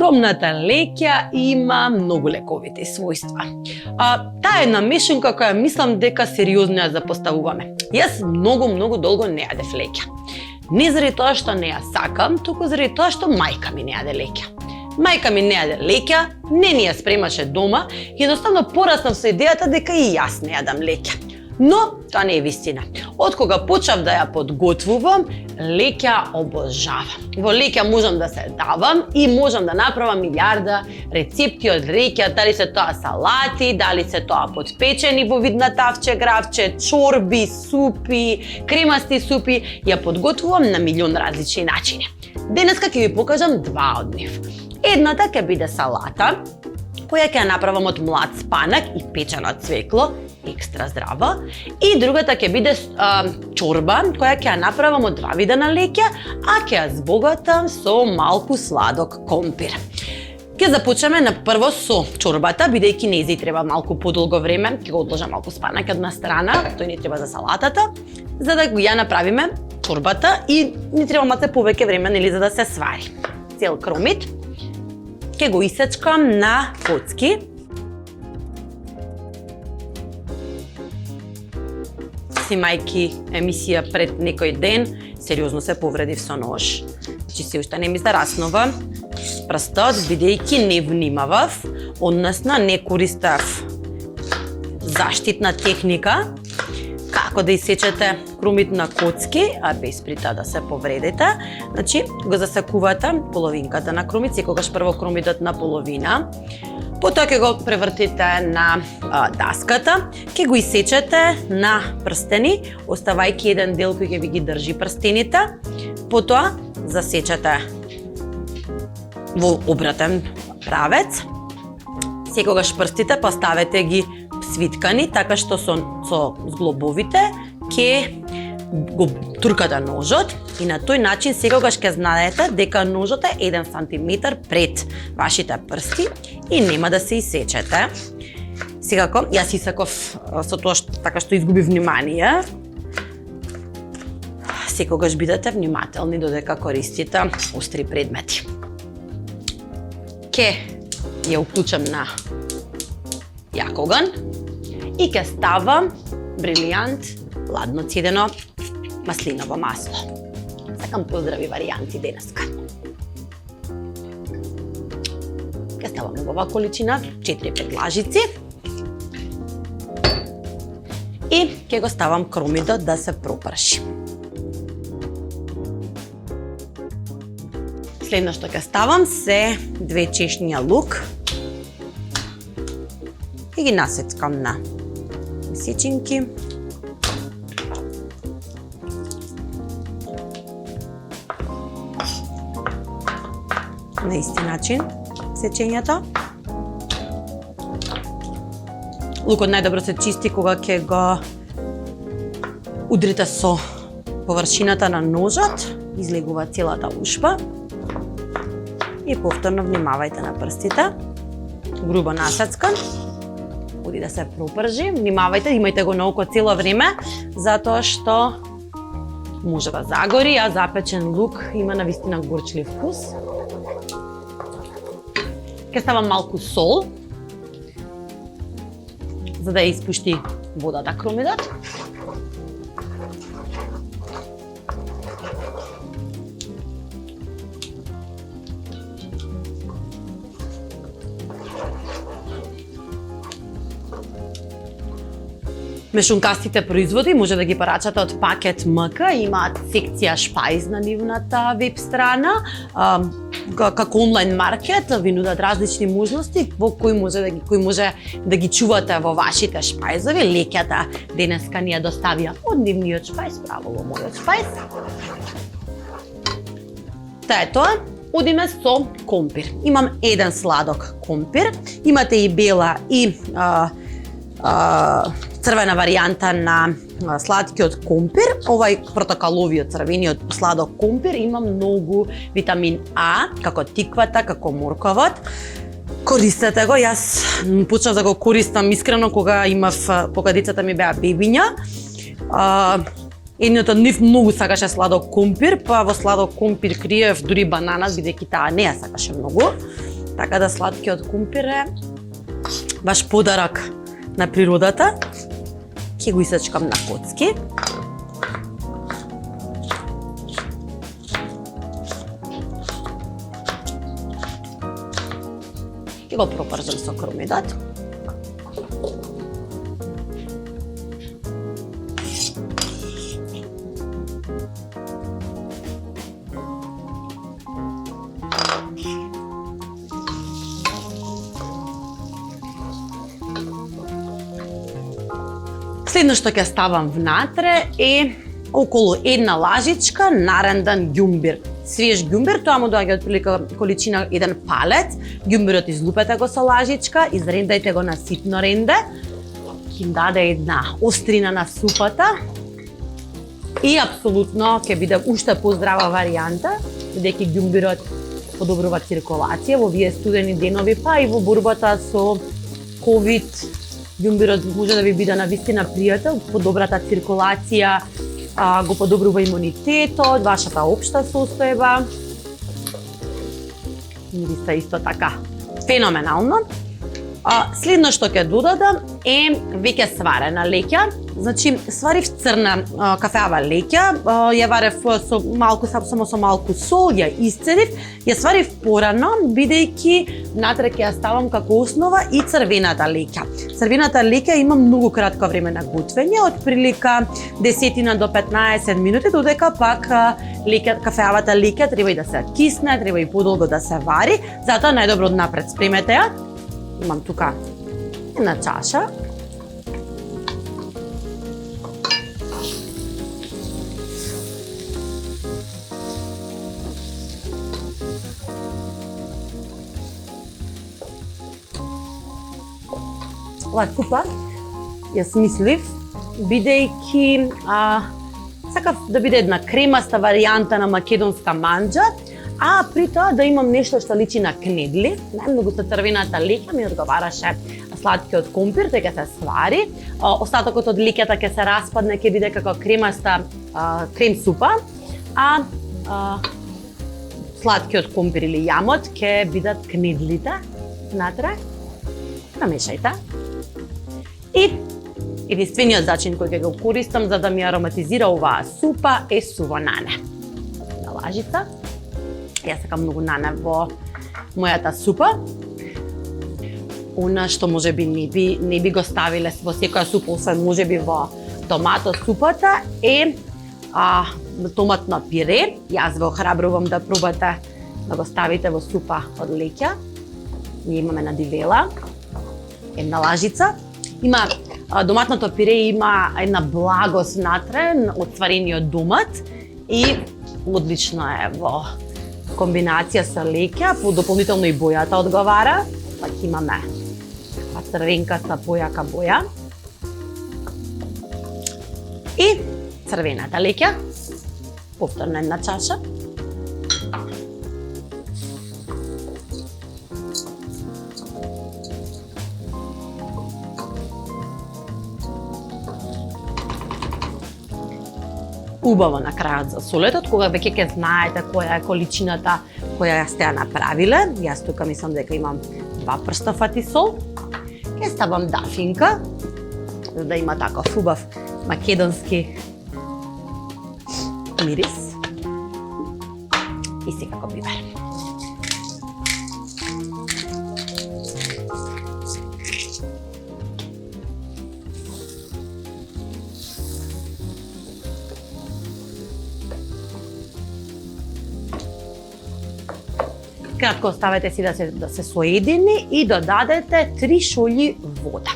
скромната леќа има многу лековити својства. Таа е една мешанка која мислам дека сериозно ја запоставуваме. Јас многу долго не јадев леќа. Не заради тоа што не ја сакам, туку заради тоа што мајка ми не јаде леќа. Мајка ми не јаде леќа, не ни ја спремаше дома и едноставно пораснав со идејата дека и јас не јадам леќа. Но тоа не е вистина. Откога почнав да ја подготвувам, леќа обожавам. Во леќа можам да се давам и можам да направам милиарда рецепти од леќа, дали се тоа салати, дали се тоа подпечени во вид на тавче, гравче, чорби, супи, кремасти супи, ја подготвувам на милион различни начини. Денеска ќе ви покажам два од нив. Едната ќе биде салата, која ќе ја направам од млад спанак и печено цвекло, екстра здрава, и другата ќе биде чорба, која ќе ја направам од два вида на леќа, а ќе ја збогатам со малку сладок компир. Ќе започнеме на прво со чорбата, бидејќи нејзи треба малку подолго време, ќе го одложам малку спанак една страна, тој ни треба за салатата, за да ја направиме чорбата и ни треба малку повеќе време, нели, за да се свари. Цел кромит ќе го исечкам на коцки. Снимајќи емисија пред некој ден, сериозно се повредив со нож. Значи се уште не ми зараснува прстот, бидејќи не внимавав, односно не користев заштитна техника, како да исечете кромит на коцки, а без при тоа да се повредите. Значи, го засекувате половинката на кромит, секогаш прво кромитот на половина, потоа ќе го превртите на даската, ќе го исечете на прстени, оставајќи еден дел кој ќе ви ги држи прстените, потоа засечете во обратен правец, секогаш прстите поставете ги свиткани, така што со зглобовите ќе го туркате ножот и на тој начин секогаш ќе знаете дека ножот е 1 сантиметар пред вашите прсти и нема да се исечете. Секако, јас исеков со тоа така што изгубив внимание. Секогаш бидете внимателни додека користите остри предмети. Ќе ја уклучам на јак оган и ќе ставам брилијант ладно цедено маслиново масло. Сакам поздрави варијанти денеска. Ќе ставам оваа количина, 4-5 лажици. И ќе го ставам кромитот да се пропрши. Следно што ќе ставам се 2 чешња лук и ги насечкам на месечинки. На исти начин сечењето. Лукот најдобро се чисти кога ќе го удрите со површината на ножот, излегува целата ушпа. И повторно внимавајте на прстите. Грубо насечкан. Оди да се пропржи. Внимавајте, имајте го на око цело време, затоа што може да загори, а запечен лук има навистина горчлив вкус. Ќе ставам малку сол, за да ја испушти водата кромитот. Мешункастите производи може да ги порачате од Пакет МК, имаат секција шпајз на нивната веб страна. Како онлайн маркет ви нудат различни можности во кои може да ги чувате во вашите шпајзови. Леќата денеска ни ја доставија од нивниот шпајз, право во мојот шпајз. Та е тоа. Одиме со компир. Имам еден сладок компир. Имате и бела и црвена варијанта на сладкиот компир. Овај протокаловиот црвениот сладок компир има многу витамин А, како тиквата, како морковот. Користете го, јас почнав да го користам искрено кога децата ми беа бебиња. Едниот од нив многу сакаше сладок компир, па во сладок компир криев дури банана, бидејќи таа не ја сакаше многу. Така да сладкиот кумпир е ваш подарок на природата. Ќе го исечкам на коцки. Ќе го пропржам со кромидот. Следно што ќе ставам внатре е околу една лажичка нарендан ѓумбир. Свеж ѓумбир, тоа му доаѓа отприлика количина еден палец. Ѓумбирот излупете го со лажичка, изрендајте го на ситно ренде. Ќе им даде една острина на супата. И апсолутно ќе биде уште поздрава варијанта, бидејќи ѓумбирот подобрува циркулација во овие студени денови, па и во борбата со ковид. Ѓумбирот може да ви биде навистина пријател, подобрата циркулација го подобрува имунитетот, вашата општа состојба. Мириса исто така феноменално. Следно што ќе додадам е веќе сварена леќа. Значи, сварив црна кафеава леќа, ја варев со малку, само со малку сол, ја исцедив, ја сварив порано, бидејќи натре ќе ја ставам како основа и црвената леќа. Црвената леќа има многу кратко време на готвење, од прилика 10 до 15 минути, додека пак кафеавата леќа треба и да се кисне, треба и подолго да се вари, затоа најдобро однапред спремете ја. Имам тука една чаша. Ова купа ја смислив, бидејќи сакав да биде една кремаста варијанта на македонска манџа, а при тоа да имам нешто што личи на кнедли. Најмногу со црвената леќа ми одговараше сладкиот компир, тој ќе се свари. Остатокот од леќата ќе се распадне, ќе биде како кремаста крем супа, а сладкиот компир или јамот ќе бидат кнедлите внатре. Намешајте. И единствениот зачин кој ќе го користам за да ми ароматизира оваа супа е суво нане. На лажица. Јас сакам многу нане во мојата супа. Она што можеби не би го ставиле во секоја супа, освен можеби во томато супата е томатно пире. Јас ве охрабрувам да пробате да го ставите во супа од леќа. Ние имаме на дивела, една лажица. Има доматното пире, има една благост внатре од сварениот домат и одлично е во комбинација со леќа, дополнително и бојата одговара. Пак имаме црвенкаста појака боја. И црвената леќа. Повторно една чаша. Убаво на крајот за солетот, кога веќе ќе знаете која е количината која сте ја направиле. Јас тука мислам дека имам 2 прста фати сол. Ќе ставам дафинка, за да има таков убав македонски мирис. И секако бибер. Кратко оставете си да се соедини и додадете 3 шолји вода.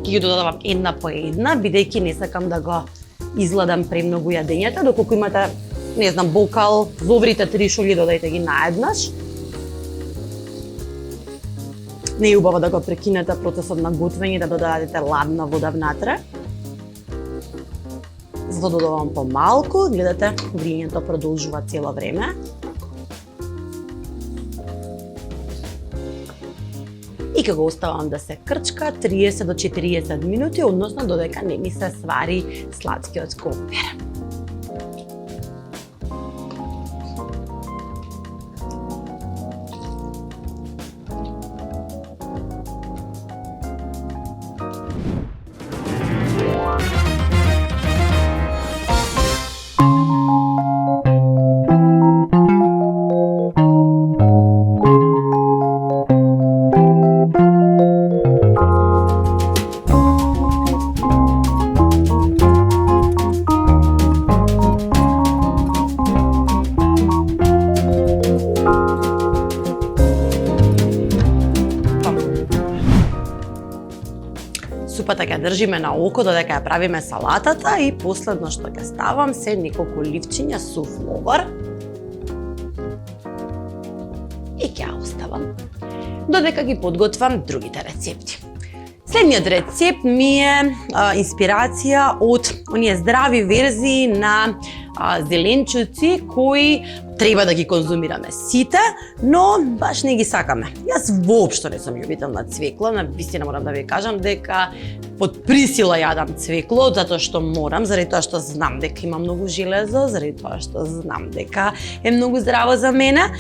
Ќе ги додавам една по една, бидејќи не сакам да го изгладам премногу јадењето. Доколку имате, не знам, бокал, зобрите 3 шолји, додајте ги наеднаш. Не е убаво да го прекинете процесот на готвење, да додадете ладна вода внатре. Затоа додавам помалку, гледате, врињето продолжува цело време. И ќе го оставам да се крчка 30 до 40 минути, односно додека не ми се свари сладкиот компир. Супата ќе држиме на око додека ја правиме салатата и последно што ќе ставам се неколку ливчиња сув ловар и ќе ја оставам додека ги подготвам другите рецепти. Следниот рецепт ми е инспирација од оние здрави верзии на зеленчуци кои треба да ги конзумираме сите, но баш не ги сакаме. Јас воопшто не сум љубител на цвекло, на вистина морам да ви кажам дека под присила јадам цвекло, затоа што морам, заради тоа што знам дека има многу железо, заради тоа што знам дека е многу здраво за мене,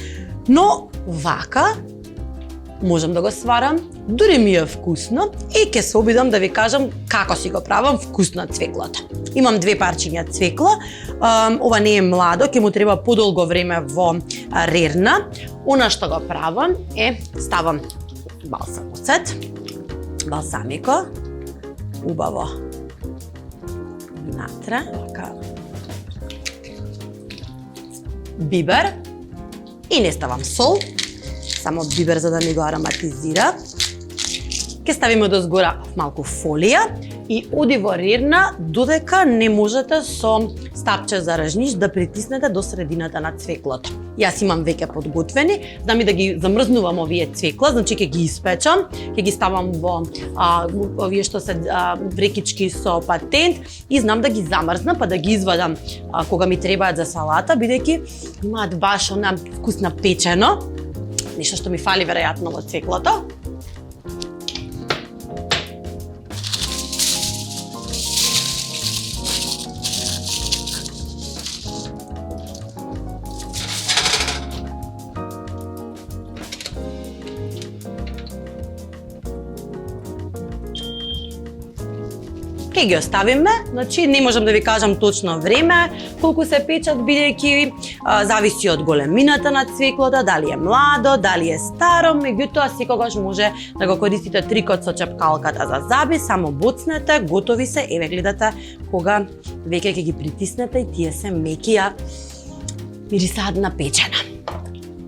но вака можам да го сварам, дури ми е вкусно и ќе се обидам да ви кажам како си го правам вкусно цвеклото. Имам 2 парчиња цвекло, ова не е младо, ќе му треба подолго време во рерна. Она што го правам е ставам балсамоцет, балсамико, убаво внатре, така, бибер и не ставам сол, само бибер за да ми го ароматизира. Ке ставиме дозгора малку фолија и оди во рерна додека не можете со стапче за ржниш да притиснете до средината на цвеклото. Јас имам веќе подготвени, да ми да ги замрзнувам овие цвекла, значи ќе ги испечам, ќе ги ставам во овие што се брекички со патент и знам да ги замрзна па да ги извадам кога ми требаат за салата, бидејќи имаат баш она вкусно печено, нешто што ми фали веројатно во цвеклото. Ке ги оставиме, значи не можам да ви кажам точно време колку се печат, бидејќи зависи од големината на цвеклото, дали е младо, дали е старо, меѓутоа секогаш може да го користите трикот со чепкалката за заби, само боцнете, готови се, еве гледате кога веќе ќе ги притиснете и тие се меки, ја мирисаат на печена.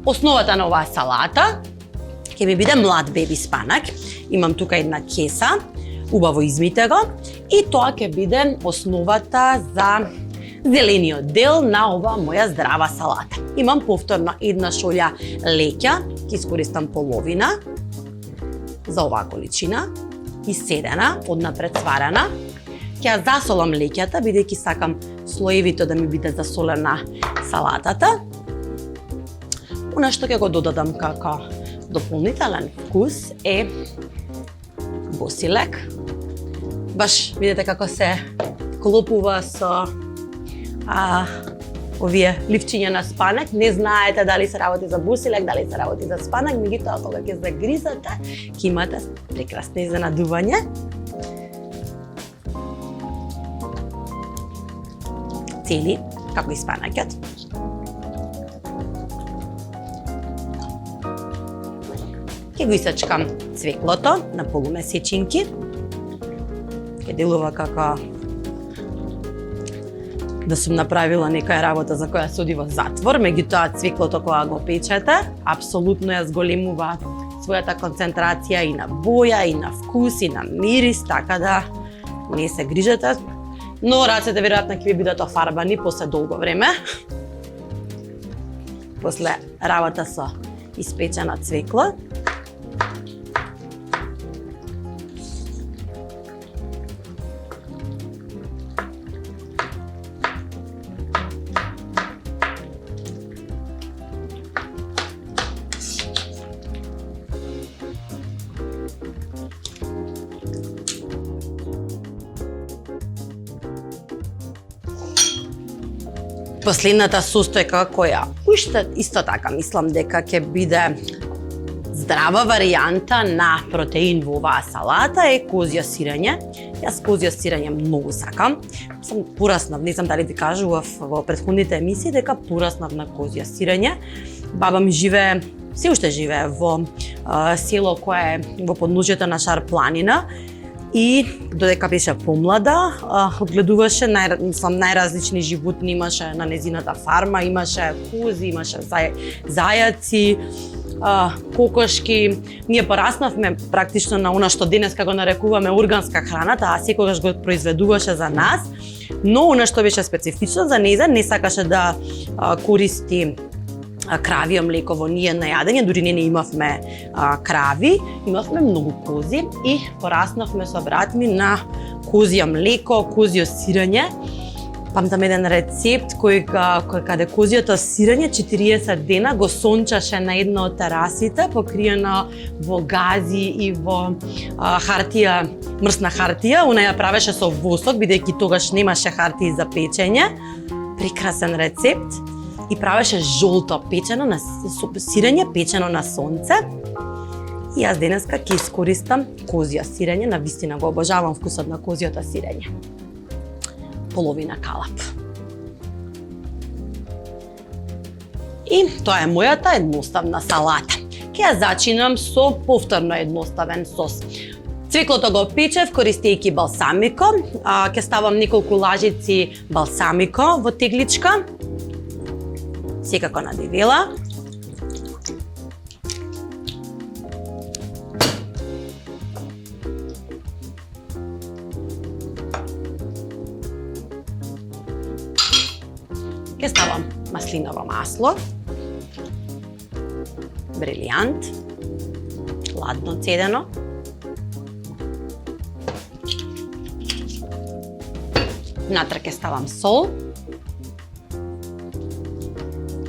Основата на оваа салата ќе ми биде млад беби спанак. Имам тука една кеса, убаво измите го и тоа ќе биде основата за зелениот дел на оваа моја здрава салата. Имам повторно една шолја леќа, ќе искористам половина за оваа количина, иседена, однапред сварена. Ќе ја засолам леќата, бидејќи сакам слоевито да ми биде засолена салатата. Она што ќе го додадам како дополнителен вкус е босилек. Баш видите како се клопува со овие ливчиња на спанак. Не знаете дали се работи за босилек, дали се работи за спанак, меѓутоа кога ќе загризате, ќе имате прекрасно изненадување. Цели, како и спанакот. Ќе го исечкам цвеклото на полумесечинки. Ќе делува како да сум направила некоја работа за која се оди во затвор, меѓутоа цвеклото кога го печете, апсолутно ја зголемува својата концентрација и на боја, и на вкус, и на мирис, така да не се грижете. Но рацете веројатно ќе ви бидат офарбани после долго време. После работа со испечена цвекла. последната состојка која уште исто така мислам дека ќе биде здрава варијанта на протеин во оваа салата е козје сирење. Јас козје сирење многу сакам. Сам пораснав, не знам дали ви кажував во претходните емисии дека пораснав на козје сирење. Баба ми живее, се уште живее во село кое е во подножјето на Шар планина. И додека беше помлада, одгледуваше најразлични животни, имаше на незината фарма, имаше кози, имаше зајаци, кокошки. Ние пораснавме практично на она што денеска го нарекуваме органска храна, таа секогаш го произведуваше за нас, но она што беше специфично за неја, не сакаше да користи кравије млеко во ние на јадење, дури не имавме крави, имавме многу кози и пораснавме со брат ми на козје млеко, козје сирење. Памтам еден рецепт каде козјето сирење 40 дена го сончаше на една од терасите, покриена во гази и во хартија, мрсна хартија. Она ја правеше со восок, бидејќи тогаш немаше хартии за печење. Прекрасен рецепт. И правеше жолто печено на сирење, печено на сонце. И јас денеска ќе искористам козје сирење, навистина го обожавам вкусот на козјото сирење. Половина калап. И тоа е мојата едноставна салата. Ќе ја зачинам со повторно едноставен сос. Цвеклото го печев користејќи балсамико. Ќе ставам неколку лажици балсамико во тегличка. Секако на девела. Ке ставам маслиново масло. Брилијант. Ладно цедено. Внатре ке ставам сол.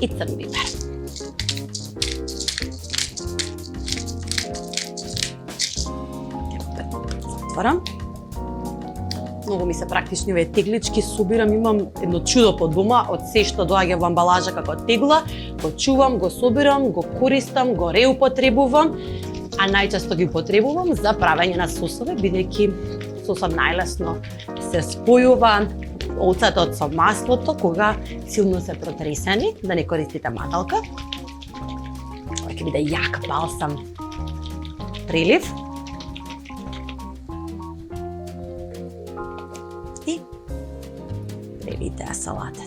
И црн бибер. Затворам. Многу ми се практични овие теглички, собирам, имам едно чудо по дома, од се што доаѓа во амбалажа како тегла, го чувам, го собирам, го користам, го реупотребувам, а најчесто ги употребувам за правење на сосове, бидејќи сосот најлесно се спојува оцетот со маслото кога силно се протресени, да не користите маталка. Ова ќе биде јак балсам прилив. И превите салатата.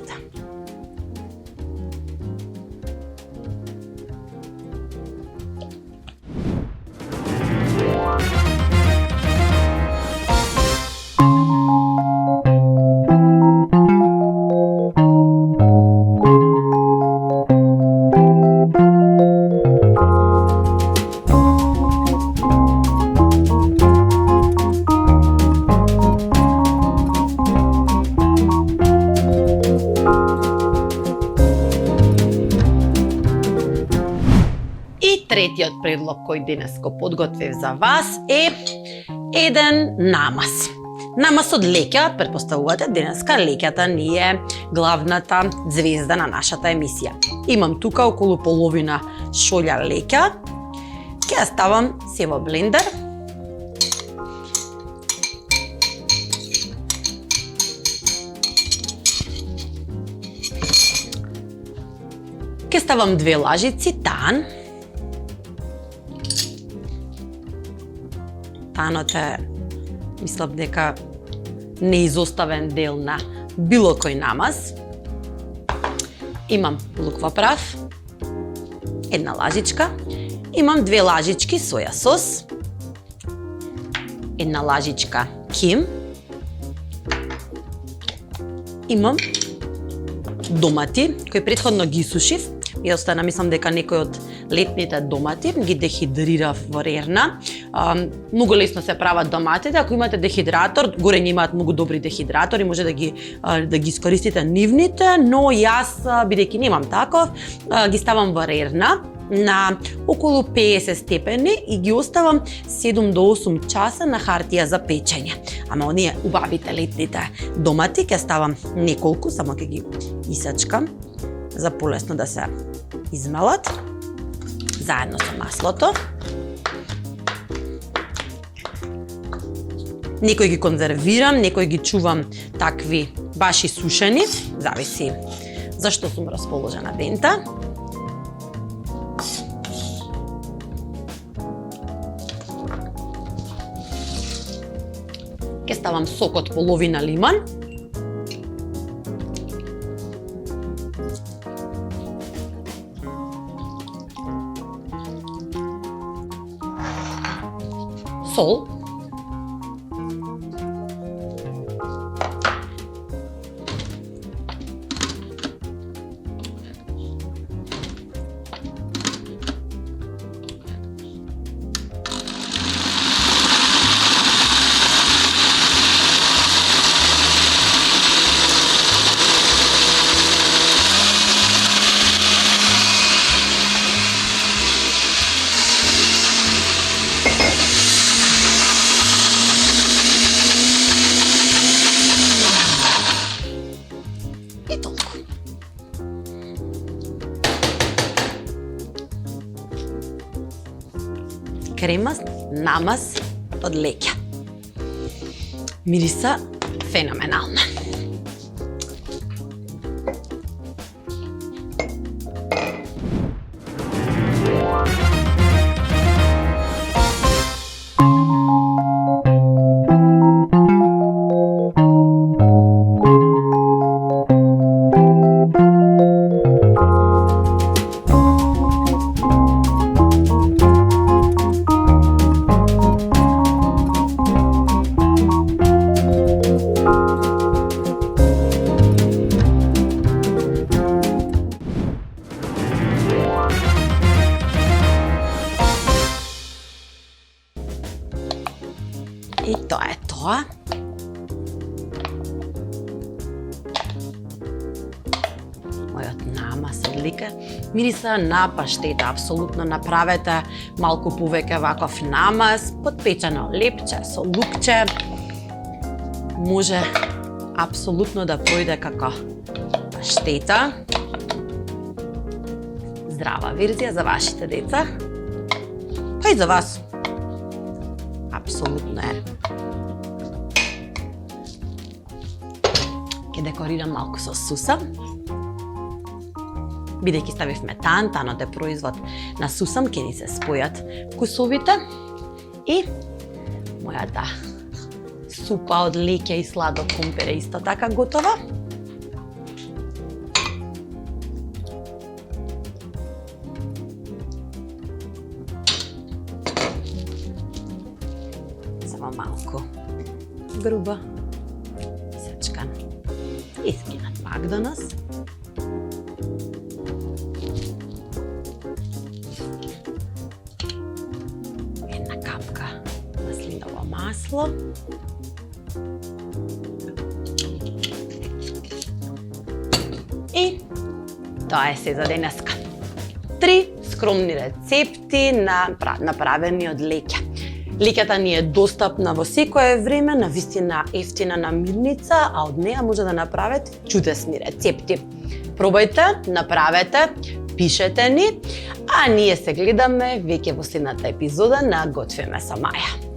Третиот предлог кој денес го подготвив за вас е еден намаз. Намаз од леќа, претпоставувате, денеска леќата ни е главната звезда на нашата емисија. Имам тука околу половина шолја леќа. Ќе ја ставам се во блендер. Ќе ставам 2 лажици тан. Танот е, мислам дека неизоставен дел на било кој намаз. Имам луква прав, 1 лажичка. Имам 2 лажички соја сос, 1 лажичка ким. Имам домати, кои претходно ги сушив. И остана, мислам дека некој од летните домати ги дехидрирав во рерна. Многу лесно се прават доматите. Ако имате дехидратор, горе имаат многу добри дехидратори, може да ги искористите нивните, но јас, бидејќи немам таков, ги ставам во рерна на околу 50 степени и ги оставам 7 до 8 часа на хартија за печење. Ама оние убавите летните домати ќе ставам неколку, само ќе ги исечкам за полесно да се измелат заедно со маслото. Некој ги конзервирам, некој ги чувам такви баш и сушени, зависи зашто сум расположена дента. Ке ставам сок од половина лимон. Сол. И толку. Кремаст намаз од леќа. Мириса феноменално. И тоа е тоа. Мојот намаз од лика. Мириса на паштета, апсолутно направете малку повеќе ваков намаз, подпечено лепче со лукче. Може апсолутно да појде како паштета. Здрава верзија за вашите деца. Па и за вас. Апсолутно е. Ке декорирам малку со суса. Бидејќи ставивме танот е производ на сусам, ке ни се спојат вкусовите. И мојата супа од леќа и сладок кумпир е исто така готова. Малку грубо сечкан и скинат Макдоналдс. Една капка маслиново масло. И тоа е се за денеска. 3 скромни рецепти направени од леќа. Леќата ни е достапна во секое време, на вистина ефтина намирница, а од неа може да направите чудесни рецепти. Пробајте, направете, пишете ни, а ние се гледаме веќе во следната епизода на Готвиме со Маја.